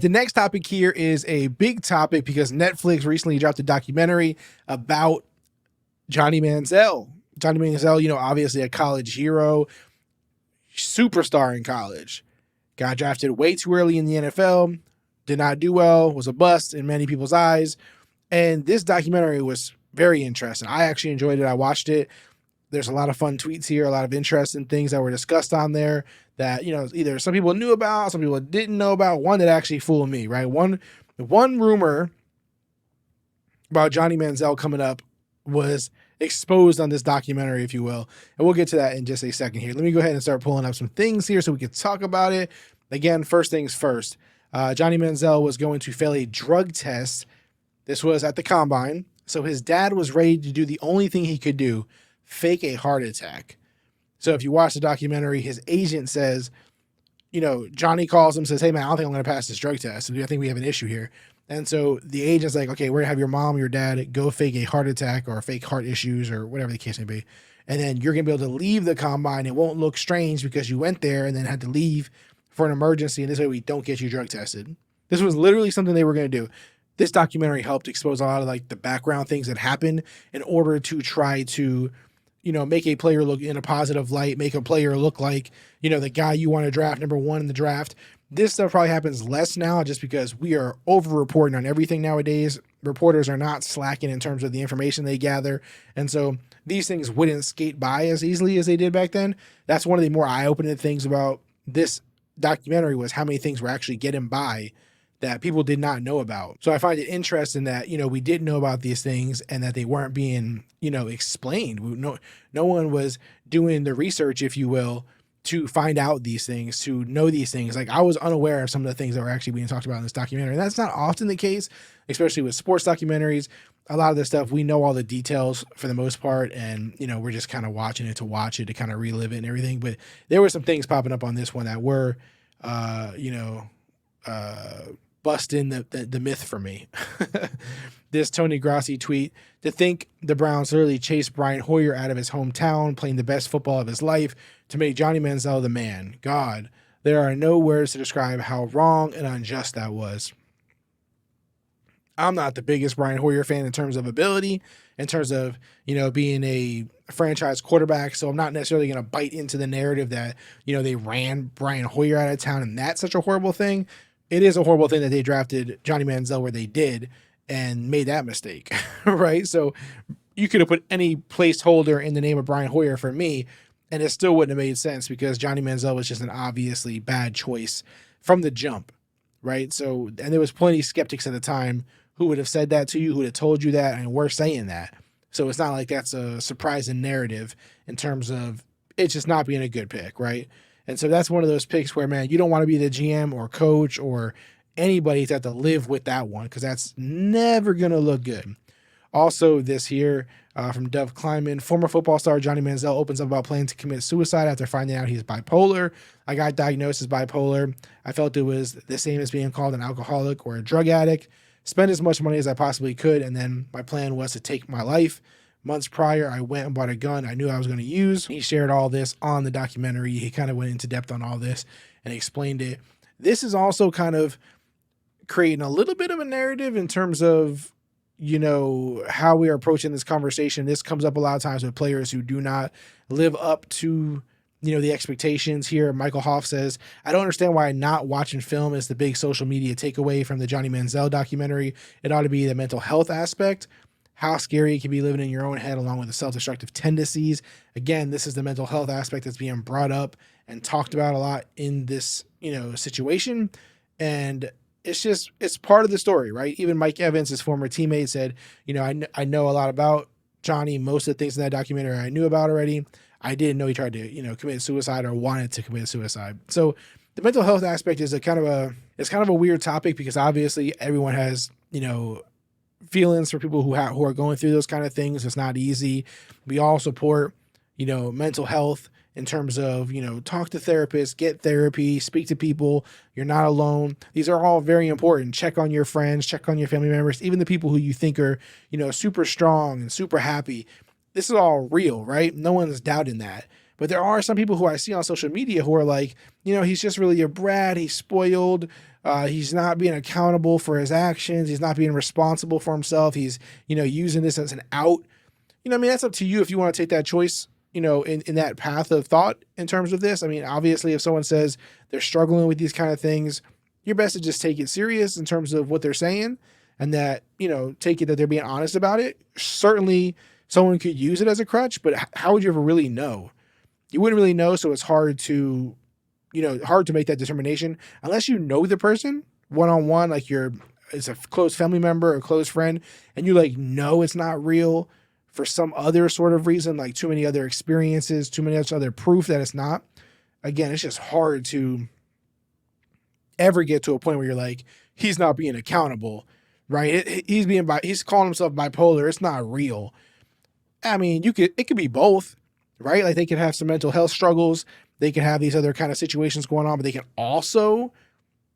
The next topic here is a big topic because Netflix recently dropped a documentary about Johnny Manziel. Johnny Manziel, obviously a college hero, superstar in college. Got drafted way too early in the NFL, did not do well, was a bust in many people's eyes. And this documentary was very interesting. I actually enjoyed it. I watched it. There's a lot of fun tweets here, a lot of interesting things that were discussed on there that, either some people knew about, some people didn't know about. One that actually fooled me, right? One rumor about Johnny Manziel coming up was exposed on this documentary, if you will. And we'll get to that in just a second here. Let me go ahead and start pulling up some things here so we can talk about it. Again, first things first. Johnny Manziel was going to fail a drug test. This was at the combine. So his dad was ready to do the only thing he could do, fake a heart attack. So if you watch the documentary, his agent says, Johnny calls him, says, "Hey man, I don't think I'm going to pass this drug test. I think we have an issue here." And so the agent's like, "Okay, we're going to have your mom, your dad go fake a heart attack or fake heart issues or whatever the case may be. And then you're going to be able to leave the combine. It won't look strange because you went there and then had to leave for an emergency. And this way we don't get you drug tested." This was literally something they were going to do. This documentary helped expose a lot of the background things that happened in order to try to, make a player look in a positive light, make a player look like, the guy you want to draft number one in the draft. This stuff probably happens less now just because we are over-reporting on everything nowadays. Reporters are not slacking in terms of the information they gather. And so these things wouldn't skate by as easily as they did back then. That's one of the more eye-opening things about this documentary was how many things were actually getting by that people did not know about. So I find it interesting that, we didn't know about these things and that they weren't being, explained. No one was doing the research, if you will, to find out these things, to know these things. Like I was unaware of some of the things that were actually being talked about in this documentary. And that's not often the case, especially with sports documentaries. A lot of this stuff, we know all the details for the most part. And, we're just kind of watching it to watch it, to kind of relive it and everything. But there were some things popping up on this one that were, busting the myth for me. This Tony Grossi tweet: "To think the Browns literally chased Brian Hoyer out of his hometown, playing the best football of his life, to make Johnny Manziel the man. God, there are no words to describe how wrong and unjust that was." I'm not the biggest Brian Hoyer fan in terms of ability, in terms of, being a franchise quarterback. So I'm not necessarily going to bite into the narrative that, they ran Brian Hoyer out of town and that's such a horrible thing. It is a horrible thing that they drafted Johnny Manziel where they did and made that mistake, right? So you could have put any placeholder in the name of Brian Hoyer for me, and it still wouldn't have made sense because Johnny Manziel was just an obviously bad choice from the jump, right? So, and there was plenty of skeptics at the time who would have said that to you, who would have told you that, and we're saying that. So it's not like that's a surprising narrative in terms of it just not being a good pick, right? And so that's one of those picks where, man, you don't want to be the GM or coach or anybody to have to live with that one because that's never going to look good. Also, this here from Dove Kleiman: "Former football star Johnny Manziel opens up about planning to commit suicide after finding out he's bipolar. I got diagnosed as bipolar. I felt it was the same as being called an alcoholic or a drug addict. Spent as much money as I possibly could, and then my plan was to take my life. Months prior, I went and bought a gun I knew I was going to use." He shared all this on the documentary. He kind of went into depth on all this and explained it. This is also kind of creating a little bit of a narrative in terms of, how we are approaching this conversation. This comes up a lot of times with players who do not live up to, the expectations here. Michael Hoff says, "I don't understand why not watching film is the big social media takeaway from the Johnny Manziel documentary. It ought to be the mental health aspect. How scary it can be living in your own head along with the self-destructive tendencies." Again, this is the mental health aspect that's being brought up and talked about a lot in this, situation. And it's part of the story, right? Even Mike Evans, his former teammate, said, I know a lot about Johnny. Most of the things in that documentary I knew about already. I didn't know he tried to, commit suicide or wanted to commit suicide. So the mental health aspect is it's kind of a weird topic because obviously everyone has, feelings for people who are going through those kind of things. It's not easy. We all support, mental health in terms of, talk to therapists, get therapy, speak to people. You're not alone. These are all very important. Check on your friends, check on your family members, even the people who you think are, super strong and super happy. This is all real, right? No one's doubting that. But there are some people who I see on social media who are like, he's just really a brat. He's spoiled. He's not being accountable for his actions. He's not being responsible for himself. He's, using this as an out. I mean, that's up to you if you want to take that choice, in that path of thought in terms of this. I mean, obviously, if someone says they're struggling with these kind of things, you're best to just take it serious in terms of what they're saying, and that, take it that they're being honest about it. Certainly someone could use it as a crutch, but how would you ever really know? You wouldn't really know. So it's hard to make that determination unless you know the person one-on-one, like it's a close family member or close friend, and you know it's not real for some other sort of reason, like too many other experiences, too many other proof that it's not. Again, it's just hard to ever get to a point where you're like, he's not being accountable, right? He's calling himself bipolar. It's not real. I mean, it could be both, right? Like they could have some mental health struggles. They could have these other kind of situations going on, but they can also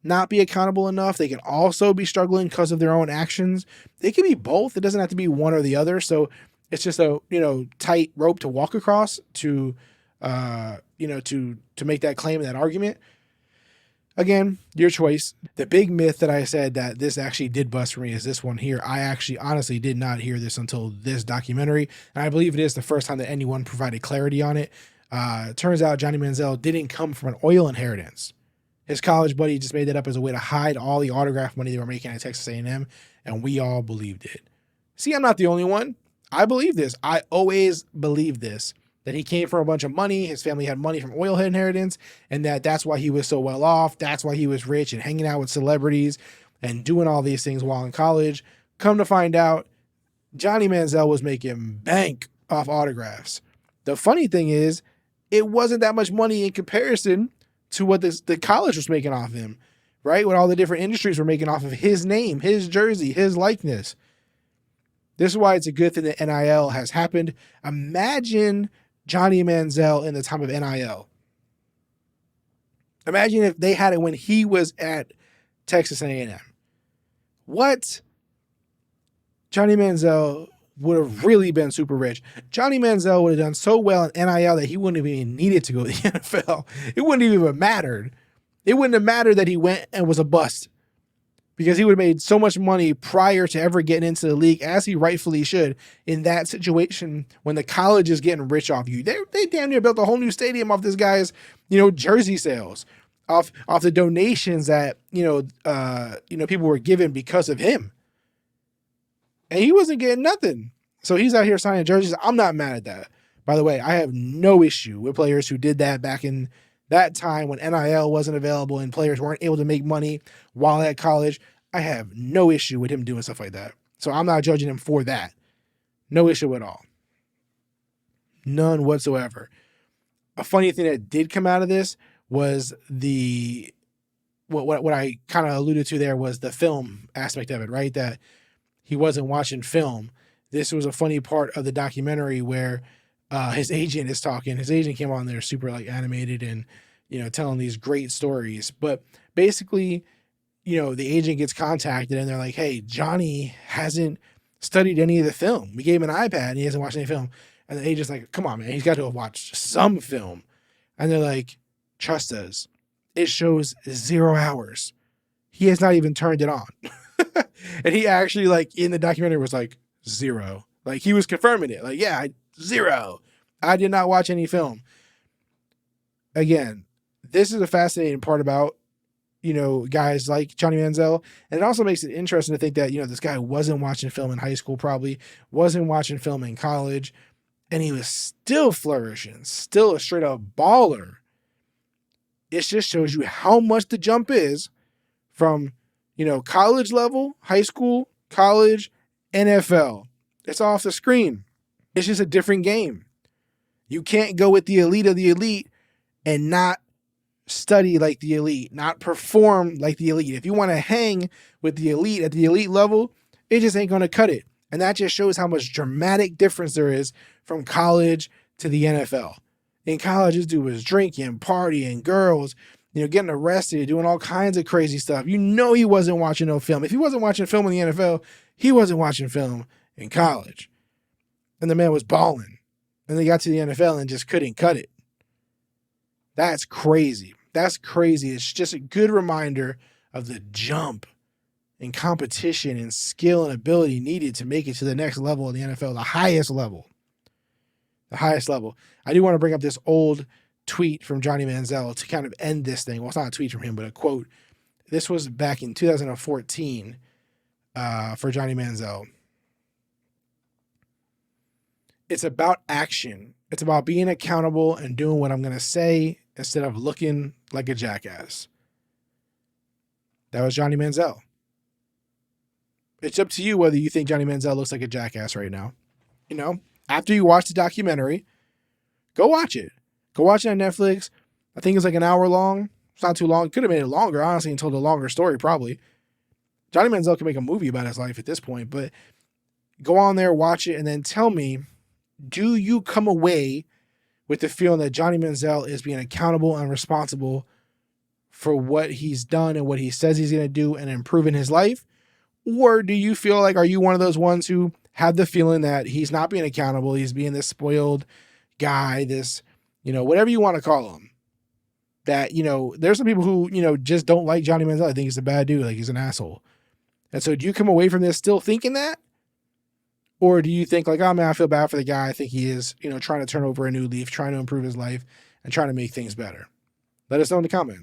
not be accountable enough. They can also be struggling because of their own actions. They can be both. It doesn't have to be one or the other. So it's just a, tight rope to walk across to make that claim, that argument. Again, your choice. The big myth that I said that this actually did bust for me is this one here. I actually honestly did not hear this until this documentary, and I believe it is the first time that anyone provided clarity on it. It turns out Johnny Manziel didn't come from an oil inheritance. His college buddy just made that up as a way to hide all the autograph money they were making at Texas A&M, and we all believed it. See, I'm not the only one. I believe this. I always believed this, that he came from a bunch of money. His family had money from oil inheritance, and that's why he was so well off. That's why he was rich and hanging out with celebrities and doing all these things while in college. Come to find out, Johnny Manziel was making bank off autographs. The funny thing is, it wasn't that much money in comparison to what the college was making off him, right? What all the different industries were making off of his name, his jersey, his likeness. This is why it's a good thing that NIL has happened. Imagine Johnny Manziel in the time of NIL. Imagine if they had it when he was at Texas A&M. What? Johnny Manziel would have really been super rich. Johnny Manziel would have done so well in NIL that he wouldn't have even needed to go to the NFL. It wouldn't have even mattered. It wouldn't have mattered that he went and was a bust, because he would have made so much money prior to ever getting into the league, as he rightfully should, in that situation when the college is getting rich off you. They damn near built a whole new stadium off this guy's, jersey sales, off the donations that, people were given because of him. And he wasn't getting nothing. So he's out here signing jerseys. I'm not mad at that. By the way, I have no issue with players who did that back in that time when NIL wasn't available and players weren't able to make money while at college. I have no issue with him doing stuff like that. So I'm not judging him for that. No issue at all. None whatsoever. A funny thing that did come out of this was what I kind of alluded to there was the film aspect of it, right? That he wasn't watching film. This was a funny part of the documentary where his agent is talking. His agent came on there super animated and, telling these great stories. But basically, the agent gets contacted and they're like, hey, Johnny hasn't studied any of the film. We gave him an iPad and he hasn't watched any film. And the agent's like, come on, man, he's got to have watched some film. And they're like, trust us, it shows 0 hours. He has not even turned it on. And he actually, in the documentary was like, 0. He was confirming it. 0. I did not watch any film. Again, this is a fascinating part about, guys like Johnny Manziel. And it also makes it interesting to think that, this guy wasn't watching film in high school, probably wasn't watching film in college, and he was still flourishing, still a straight up baller. It just shows you how much the jump is from, college level, high school, college, NFL. It's off the screen. It's just a different game. You can't go with the elite of the elite and not study like the elite, not perform like the elite. If you want to hang with the elite at the elite level, it just ain't going to cut it. And that just shows how much dramatic difference there is from college to the NFL. In college, this dude was drinking, partying, girls, getting arrested, doing all kinds of crazy stuff. He wasn't watching no film. If he wasn't watching film in the NFL, he wasn't watching film in college. And the man was balling. And they got to the NFL and just couldn't cut it. That's crazy. That's crazy. It's just a good reminder of the jump in competition and skill and ability needed to make it to the next level in the NFL, the highest level. The highest level. I do want to bring up this old tweet from Johnny Manziel to kind of end this thing. Well, it's not a tweet from him, but a quote. This was back in 2014 for Johnny Manziel. It's about action. It's about being accountable and doing what I'm going to say instead of looking like a jackass. That was Johnny Manziel. It's up to you whether you think Johnny Manziel looks like a jackass right now. You know, after you watch the documentary, go watch it. Go watch it on Netflix. I think it's like an hour long. It's not too long. Could have made it longer, honestly, and told a longer story, probably. Johnny Manziel can make a movie about his life at this point, but go on there, watch it, and then tell me, do you come away with the feeling that Johnny Manziel is being accountable and responsible for what he's done and what he says he's going to do and improve in his life? Or do you feel like, are you one of those ones who have the feeling that he's not being accountable, he's being this spoiled guy, this, whatever you want to call him? That, there's some people who, just don't like Johnny Manziel. I think he's a bad dude, like he's an asshole. And so do you come away from this still thinking that? Or do you think like, oh man, I feel bad for the guy. I think he is, trying to turn over a new leaf, trying to improve his life and trying to make things better. Let us know in the comments.